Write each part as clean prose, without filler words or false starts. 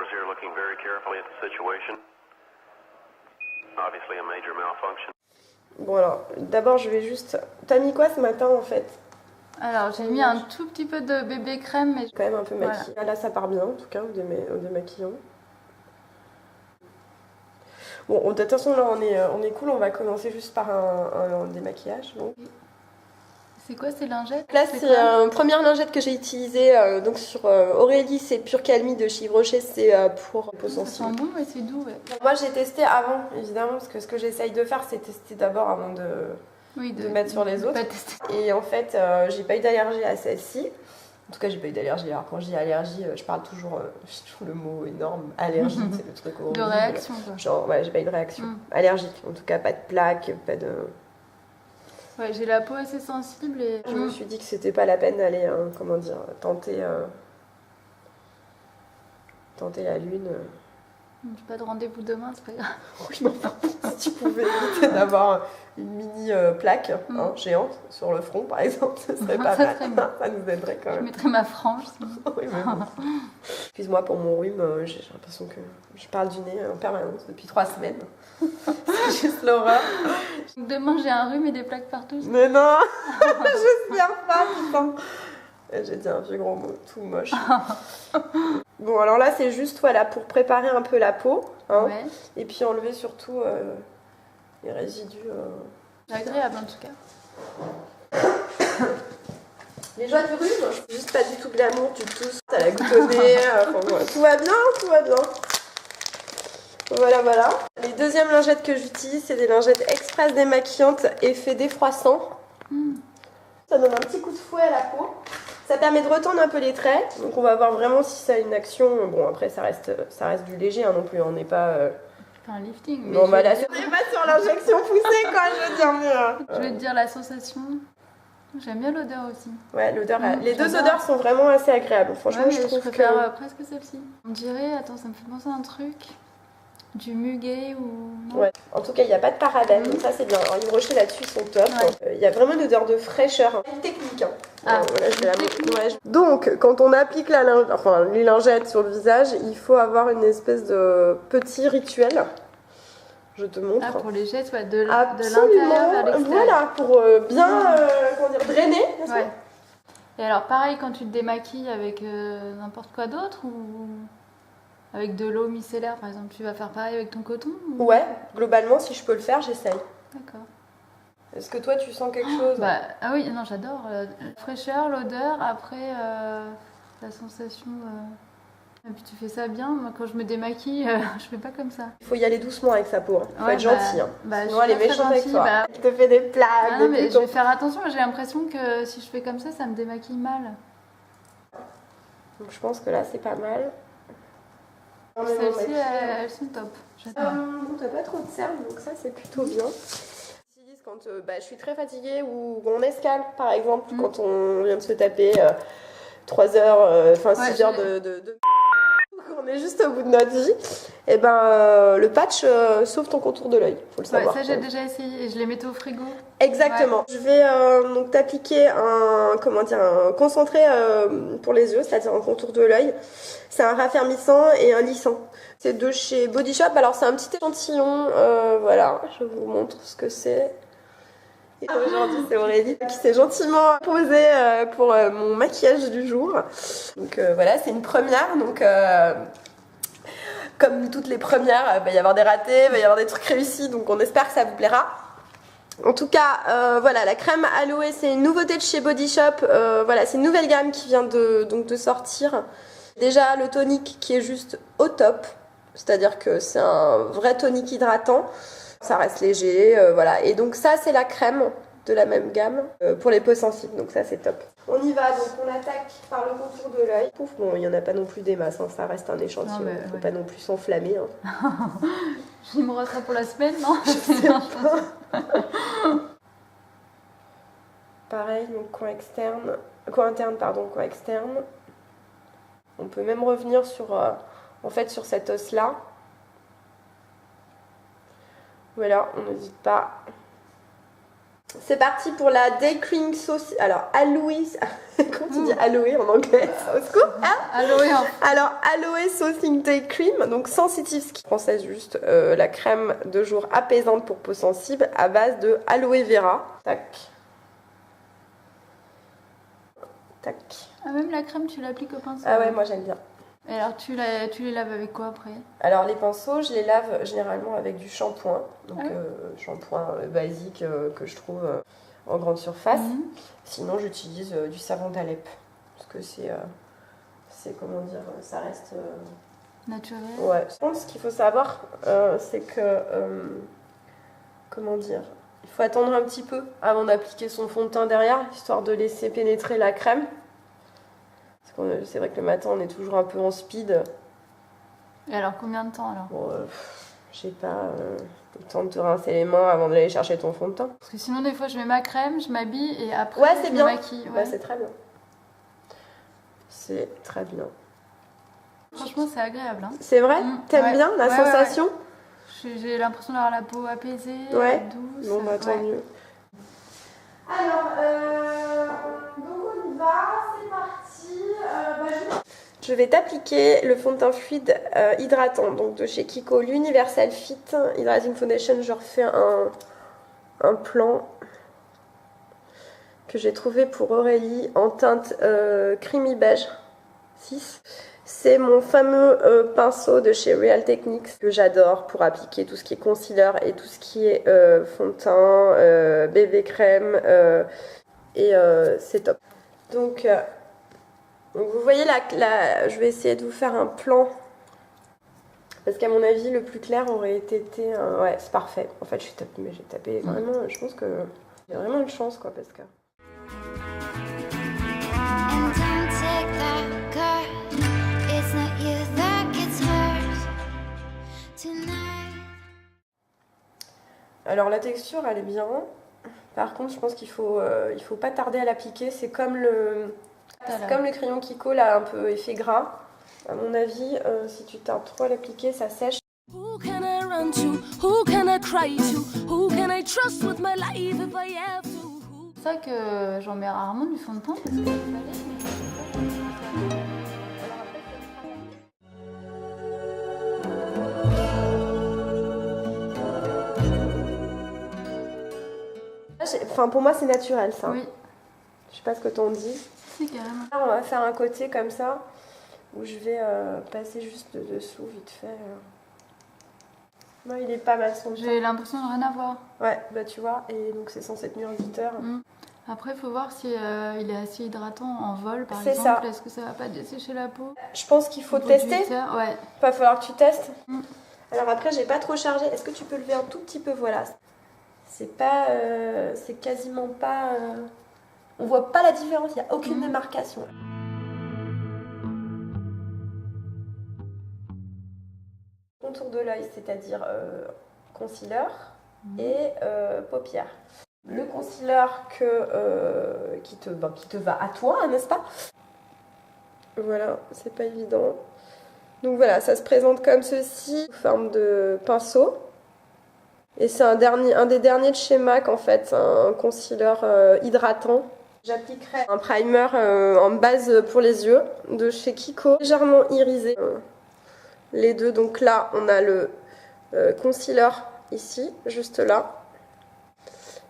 cameras here looking very carefully at the situation. Obviously a major malfunction. Bon alors, d'abord je vais juste... T'as mis quoi ce matin en fait? Alors j'ai mis un tout petit peu de bébé crème, mais... Quand même un peu maquillée. Voilà. Là ça part bien en tout cas, au démaquillant. Bon, de toute façon là on est cool, on va commencer juste par un démaquillage. Donc. C'est quoi ces lingettes? Là c'est une première lingette que j'ai utilisée donc sur Aurélie, c'est Pure Calmie de chez Yves Rocher, c'est pour peau sensible. Ça sent bon mais c'est doux, ouais. Moi j'ai testé avant évidemment, parce que ce que j'essaye de faire c'est tester d'abord avant de mettre sur les autres. Et en fait j'ai pas eu d'allergie à celle-ci. En tout cas, j'ai pas eu d'allergie. Alors, quand je dis allergie, je parle toujours, le mot énorme, allergie, c'est le truc horrible. De réaction, quoi. Genre, ouais, j'ai pas eu de réaction. Allergique, en tout cas, pas de plaques, pas de... Ouais, j'ai la peau assez sensible et... Je me suis dit que c'était pas la peine d'aller, comment dire, tenter la lune. J'ai pas de rendez-vous demain, c'est pas grave. Oui, mais enfin, si tu pouvais éviter d'avoir une mini plaque géante sur le front, par exemple, ce serait pas mal. Ça nous aiderait quand même. Je mettrais ma frange. Oui, mais bon. Excuse-moi pour mon rhume, j'ai l'impression que je parle du nez en permanence depuis 3 semaines. C'est juste l'horreur. Demain, j'ai un rhume et des plaques partout. Mais non, j'espère pas, putain. J'ai dit un vieux gros mot, tout moche. Bon, alors là, c'est juste voilà, pour préparer un peu la peau. Hein, ouais. Et puis enlever surtout les résidus. C'est agréable en tout cas. Les joies du rhume, c'est juste pas du tout glamour, tu tousses, t'as la goutte au nez. Tout va bien, tout va bien. Voilà, voilà. Les deuxièmes lingettes que j'utilise, c'est des lingettes express démaquillantes effet défroissant. Ça donne un petit coup de fouet à la peau. Ça permet de retendre un peu les traits, donc on va voir vraiment si ça a une action. Bon, après ça reste du léger hein, non plus, on n'est pas... un lifting. Mais non, bah là, c'est pas sur l'injection poussée quoi, je veux dire. Mais, je veux te dire la sensation. J'aime bien l'odeur aussi. Ouais, l'odeur, les deux odeurs sont vraiment assez agréables. Franchement, je trouve préfère presque celle-ci. On dirait, attends, ça me fait penser à un truc. Du muguet ou... Non. Ouais, en tout cas, il n'y a pas de parabènes, donc ça c'est bien. Alors, Yves Rocher là-dessus, ils sont top. Il y a vraiment une odeur de fraîcheur. Une technique. Hein. Voilà, je vais la... Donc, quand on applique les lingettes sur le visage, il faut avoir une espèce de petit rituel. Je te montre. Ah, pour les gestes, ouais, de l'intérieur vers l'extérieur. Voilà, pour bien drainer. Ouais. Et alors, pareil, quand tu te démaquilles avec n'importe quoi d'autre ou... Avec de l'eau micellaire, par exemple, tu vas faire pareil avec ton coton ou... Ouais, globalement, si je peux le faire, j'essaye. D'accord. Est-ce que toi, tu sens quelque chose? Ah oui, non, j'adore. La fraîcheur, l'odeur, après, la sensation... Et puis tu fais ça bien. Moi, quand je me démaquille, je fais pas comme ça. Il faut y aller doucement avec sa peau. Il faut être gentil. Sinon, elle est méchante avec toi. Elle te fait des plaques. Ah non, mais je vais faire attention. J'ai l'impression que si je fais comme ça me démaquille mal. Donc je pense que là, c'est pas mal. Celles-ci, elles sont top. Bon, t'as pas trop de cernes, donc ça c'est plutôt bien. Quand je suis très fatiguée ou on escale par exemple, quand on vient de se taper 3 heures, 6 heures de... On est juste au bout de notre vie, et le patch sauve ton contour de l'œil, faut le savoir. Ça j'ai déjà essayé et je les mettais au frigo. Exactement. Ouais. Je vais donc t'appliquer un concentré pour les yeux, c'est-à-dire un contour de l'œil. C'est un raffermissant et un lissant. C'est de chez Body Shop. Alors c'est un petit échantillon, voilà, je vous montre ce que c'est. Et aujourd'hui c'est Aurélie qui s'est gentiment posée pour mon maquillage du jour. Donc voilà, c'est une première. Donc comme toutes les premières, il va y avoir des ratés, il va y avoir des trucs réussis. Donc on espère que ça vous plaira. En tout cas, voilà, la crème aloe, c'est une nouveauté de chez Body Shop. Voilà, c'est une nouvelle gamme qui vient de sortir. Déjà, le tonique qui est juste au top. C'est-à-dire que c'est un vrai tonique hydratant. Ça reste léger, voilà. Et donc ça, c'est la crème de la même gamme pour les peaux sensibles. Donc ça, c'est top. On y va, donc on attaque par le contour de l'œil. Bon, il n'y en a pas non plus des masses, hein, ça reste un échantillon. Il ne faut pas non plus s'enflammer. Hein. Je me remettrai pour la semaine, non? Je sais pas. Pareil, donc coin interne, coin externe. On peut même revenir sur, sur cet os-là. Voilà, on n'hésite pas. C'est parti pour la Day Cream Sauce. Alors, Aloe. Comment tu dis Aloe en anglais? Au secours, hein? Alors, Aloe Saucing Day Cream. Donc, Sensitive Skin française, juste la crème de jour apaisante pour peau sensible à base de aloe vera. Tac. Tac. Ah, même la crème, tu l'appliques au pinceau? Ah ouais, moi j'aime bien. Et alors, tu les laves avec quoi après? Alors, les pinceaux, je les lave généralement avec du shampoing. Donc, shampoing basique que je trouve en grande surface. Sinon, j'utilise du savon d'Alep. Parce que c'est comment dire, ça reste... naturel. Ouais. Je pense qu'il faut savoir, c'est que... comment dire, il faut attendre un petit peu avant d'appliquer son fond de teint derrière, histoire de laisser pénétrer la crème. C'est vrai que le matin, on est toujours un peu en speed. Et alors, combien de temps alors? Bon, je sais pas, le temps de te rincer les mains avant d'aller chercher ton fond de teint. Parce que sinon, des fois, je mets ma crème, je m'habille et après, c'est je bien. me maquille. Ouais. Bah, c'est très bien. C'est très bien. Franchement, c'est agréable. Hein. C'est vrai? T'aimes bien la sensation? J'ai l'impression d'avoir la peau apaisée, douce. Bon, bah tant mieux. Alors, donc on y va, c'est parti. Je vais t'appliquer le fond de teint fluide hydratant, donc de chez Kiko, l'Universal Fit Hydrating Foundation. Je refais un plan que j'ai trouvé pour Aurélie en teinte creamy beige 6. C'est mon fameux pinceau de chez Real Techniques que j'adore pour appliquer tout ce qui est concealer et tout ce qui est fond de teint, bébé crème et c'est top. Donc vous voyez je vais essayer de vous faire un plan parce qu'à mon avis le plus clair aurait été ouais, c'est parfait. En fait j'ai tapé vraiment, je pense que j'ai vraiment une chance quoi parce que alors la texture elle est bien. Par contre je pense qu'il faut pas tarder à l'appliquer. C'est comme le crayon Kiko là, un peu effet gras. À mon avis, si tu tardes trop à l'appliquer, ça sèche. C'est ça que j'en mets rarement du fond de teint parce que Enfin, pour moi, c'est naturel, ça. Oui. Je sais pas ce que t'en dis. Si, carrément. On va faire un côté comme ça, où je vais passer juste dessous, vite fait. Moi, il est pas mal son teint. J'ai l'impression de rien avoir. Ouais, bah tu vois, et donc c'est censé tenir 8 heures. Après, il faut voir si il est assez hydratant en vol, par exemple. exemple. Est-ce que ça va pas dessécher la peau? Je pense qu'il faut tester. Ouais. Il va falloir que tu testes. Alors après, j'ai pas trop chargé. Est-ce que tu peux lever un tout petit peu? Voilà. C'est pas, c'est quasiment pas. On voit pas la différence. Il n'y a aucune démarcation. Contour de l'œil, c'est-à-dire concealer et paupières. Le concealer qui te va à toi, n'est-ce pas? Voilà, c'est pas évident. Donc voilà, ça se présente comme ceci, sous forme de pinceau. Et c'est un des derniers de chez MAC en fait, un concealer hydratant. J'appliquerai un primer en base pour les yeux de chez Kiko, légèrement irisé. Les deux, donc là on a le concealer ici, juste là.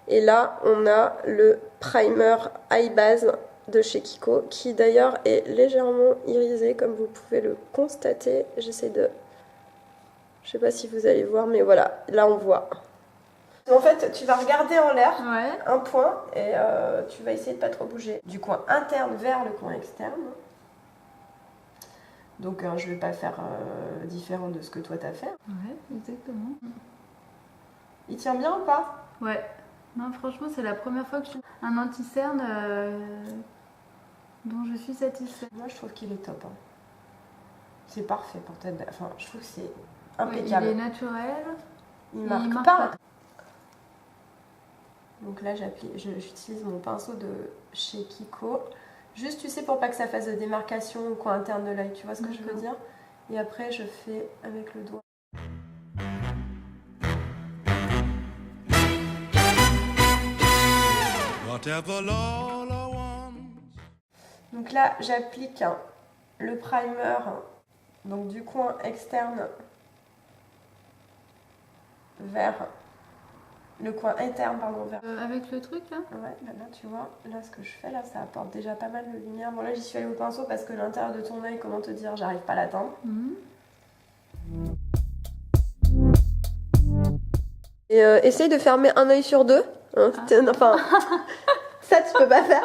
Et là on a le primer eye base de chez Kiko, qui d'ailleurs est légèrement irisé comme vous pouvez le constater. J'essaie de... Je sais pas si vous allez voir, mais voilà, là on voit. En fait, tu vas regarder en l'air un point et tu vas essayer de pas trop bouger. Du coin interne vers le coin externe. Donc je vais pas faire différent de ce que toi t'as fait. Ouais, exactement. Il tient bien ou pas? Ouais. Non, franchement, c'est la première fois que je fais un anti-cerne dont je suis satisfaite. Moi, je trouve qu'il est top. Hein. C'est parfait pour ta... Enfin, je trouve que c'est impeccable. Il est naturel. Il marque pas. Donc là, j'utilise mon pinceau de chez Kiko. Juste, tu sais, pour pas que ça fasse de démarcation au coin interne de l'œil. Tu vois ce que je veux dire? Et après, je fais avec le doigt. Whatever Lola wants. Donc là, j'applique le primer donc du coin externe vers le coin interne, pardon, vers... Avec le truc là? Ouais, bah là tu vois, là ce que je fais là, ça apporte déjà pas mal de lumière. Bon là j'y suis allée au pinceau parce que l'intérieur de ton œil, comment te dire, j'arrive pas à l'atteindre. Et essaye de fermer un œil sur deux. Hein, enfin, ça tu peux pas faire.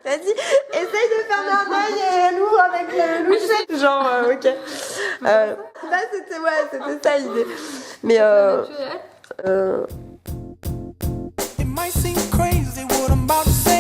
Vas-y, essaye de fermer un œil et l'ouvre avec le loucher. Genre, ok. Là c'était ça l'idée. Mais It might seem crazy what I'm about to say.